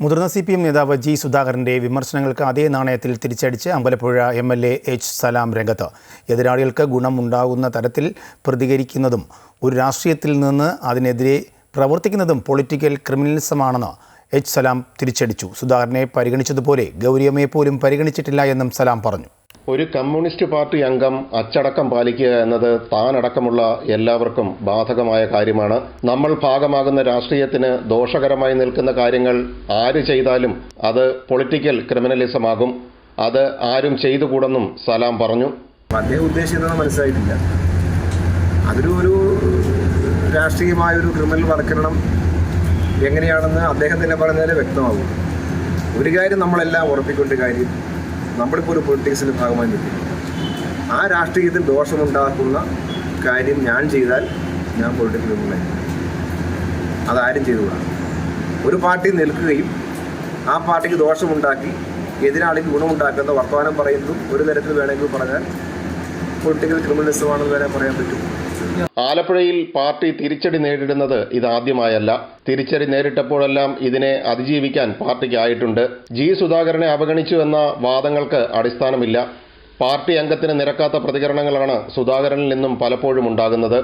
മുതിർന്ന CPM നേതാവ് G സുധാകരന്റെ വിമർശനങ്ങൾക്ക് അതേ നാണയത്തിൽ തിരിച്ചടിച്ച് അമ്പലപ്പുഴ MLA H. സലാം രംഗത്ത്. എതിരാളികൾക്ക് ഗുണമുണ്ടാകുന്ന തരത്തിൽ പ്രതികരിക്കുന്നതും ഒരു രാഷ്ട്രീയത്തിൽ നിന്ന് അതിനെതിരെ പ്രവർത്തിക്കുന്നതും പൊളിറ്റിക്കൽ ക്രിമിനലിസമാണെന്ന് H. സലാം തിരിച്ചടിച്ചു. സുധാകരനെ പരിഗണിച്ചതുപോലെ ഗൗരിയമ്മയെ പോലും പരിഗണിച്ചിട്ടില്ല എന്നും സലാം പറഞ്ഞു. ഒരു കമ്മ്യൂണിസ്റ്റ് പാർട്ടി അംഗം അച്ചടക്കം പാലിക്കുക എന്നത് താനടക്കമുള്ള എല്ലാവർക്കും ബാധകമായ കാര്യമാണ്. നമ്മൾ ഭാഗമാകുന്ന രാഷ്ട്രീയത്തിന് ദോഷകരമായി നിൽക്കുന്ന കാര്യങ്ങൾ ആര് ചെയ്താലും അത് പൊളിറ്റിക്കൽ ക്രിമിനലിസമാകും. അത് ആരും ചെയ്തുകൂടെന്നും സലാം പറഞ്ഞു. അദ്ദേഹം ഉദ്ദേശിക്കുന്നത് മനസ്സിലായിട്ടില്ല. അതൊരു രാഷ്ട്രീയമായ ഒരു ക്രിമിനൽ വൽക്കരണം എങ്ങനെയാണെന്ന് അദ്ദേഹം തന്നെ പറഞ്ഞാലേ വ്യക്തമാകും. ഒരു കാര്യം നമ്മളെല്ലാം ഉറപ്പിക്കൊണ്ട കാര്യം, നമ്മളിപ്പോൾ ഒരു പൊളിറ്റിക്സിൻ്റെ ഭാഗമായി നിൽക്കും. ആ രാഷ്ട്രീയത്തിൽ ദോഷമുണ്ടാക്കുന്ന കാര്യം ഞാൻ ചെയ്താൽ ഞാൻ പൊളിറ്റിക്കൽ ക്രിമിനലായിരിക്കും. അതാരും ചെയ്തുകൂടാ. ഒരു പാർട്ടി നിൽക്കുകയും ആ പാർട്ടിക്ക് ദോഷമുണ്ടാക്കി എതിരാളിക്ക് ഗുണമുണ്ടാക്കുന്ന വർത്തമാനം പറയുന്നതും ഒരു തരത്തിൽ വേണമെങ്കിൽ പറഞ്ഞാൽ പൊളിറ്റിക്കൽ ക്രിമിനലിസമാണെന്ന് വരെ പറയാൻ പറ്റും. ആലപ്പുഴയിൽ പാർട്ടി തിരിച്ചടി നേരിടുന്നത് ഇതാദ്യമായല്ല. തിരിച്ചടി നേരിട്ടപ്പോഴെല്ലാം ഇതിനെ അതിജീവിക്കാൻ പാർട്ടിക്കായിട്ടുണ്ട്. ജി സുധാകരനെ അവഗണിച്ചു എന്ന വാദങ്ങൾക്ക് അടിസ്ഥാനമില്ല. പാർട്ടി അംഗത്തിന് നിരക്കാത്ത പ്രതികരണങ്ങളാണ് സുധാകരനിൽ നിന്നും പലപ്പോഴും ഉണ്ടാകുന്നത്.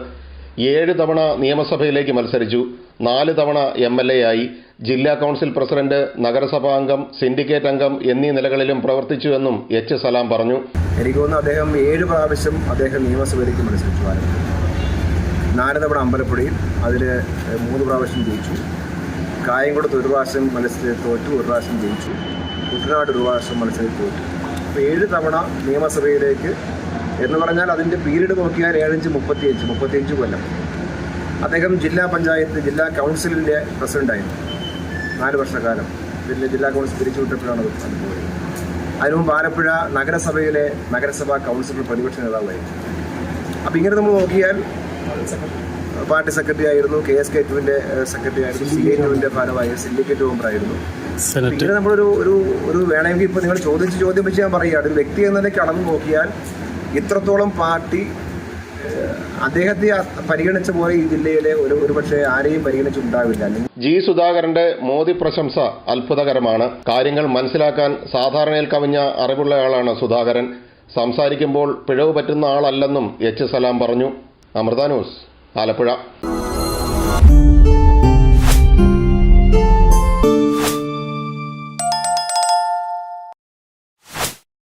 7 തവണ നിയമസഭയിലേക്ക് മത്സരിച്ചു, 4 തവണ MLA ആയി, ജില്ലാ കൗൺസിൽ പ്രസിഡന്റ്, നഗരസഭാ അംഗം, സിൻഡിക്കേറ്റ് അംഗം എന്നീ നിലകളിലും പ്രവർത്തിച്ചുവെന്നും H. സലാം പറഞ്ഞു. എനിക്ക് തോന്നുന്നു അദ്ദേഹം 7 പ്രാവശ്യം അദ്ദേഹം നിയമസഭയിലേക്ക് മത്സരിച്ചു. 4 തവണ അമ്പലപ്പുഴയിൽ, അതിൽ 3 പ്രാവശ്യം ജയിച്ചു. കായംകുളത്ത് 1 പ്രാവശ്യം മത്സരത്തിൽ തോറ്റു, 1 പ്രാവശ്യം ജയിച്ചു. കുട്ടനാട് 1 പ്രാവശ്യം മത്സരത്തിൽ തോറ്റു. അപ്പോൾ 7 തവണ നിയമസഭയിലേക്ക് എന്ന് പറഞ്ഞാൽ അതിൻ്റെ പീരീഡ് നോക്കിയാൽ 35 കൊല്ലം. അദ്ദേഹം ജില്ലാ പഞ്ചായത്ത്, ജില്ലാ കൗൺസിലിൻ്റെ പ്രസിഡൻ്റായിരുന്നു 4 വർഷക്കാലം. പിന്നെ ജില്ലാ കൗൺസിൽ പിരിച്ചുവിട്ടപ്പോഴാണ് അത് പോയത്. അതിനു മുമ്പ് ആലപ്പുഴ നഗരസഭയിലെ നഗരസഭാ കൗൺസിലർ പ്രതിപക്ഷ നേതാവായിരുന്നു. അപ്പോൾ ഇങ്ങനെ നമ്മൾ നോക്കിയാൽ പാർട്ടി സെക്രട്ടറി ആയിരുന്നു, KSK2-ൻ്റെ സെക്രട്ടറി ആയിരുന്നു, CA2-ൻ്റെ ഭാരവാഹി, സിൻഡിക്കേറ്റ് മെമ്പറായിരുന്നു. ഇങ്ങനെ നമ്മളൊരു വേണമെങ്കിൽ ഇപ്പോൾ നിങ്ങൾ ചോദ്യം വെച്ച് ഞാൻ പറയുക, ഒരു വ്യക്തി എന്ന നിലയ്ക്ക് അളന്ന് നോക്കിയാൽ ഇത്രത്തോളം പാർട്ടി അദ്ദേഹത്തെ പരിഗണിച്ച പോലെ ഈ ജില്ലയിലെ ഒരുപക്ഷെ ആരെയും പരിഗണിച്ചുണ്ടാവില്ല. ജി സുധാകരന്റെ മോദി പ്രശംസ അത്ഭുതകരമാണ്. കാര്യങ്ങൾ മനസ്സിലാക്കാൻ സാധാരണയിൽ കവിഞ്ഞ അറിവുള്ളയാളാണ് സുധാകരൻ. സംസാരിക്കുമ്പോൾ പിഴവ് പറ്റുന്ന ആളല്ലെന്നും H. സലാം പറഞ്ഞു. അമൃത ന്യൂസ്, ആലപ്പുഴ.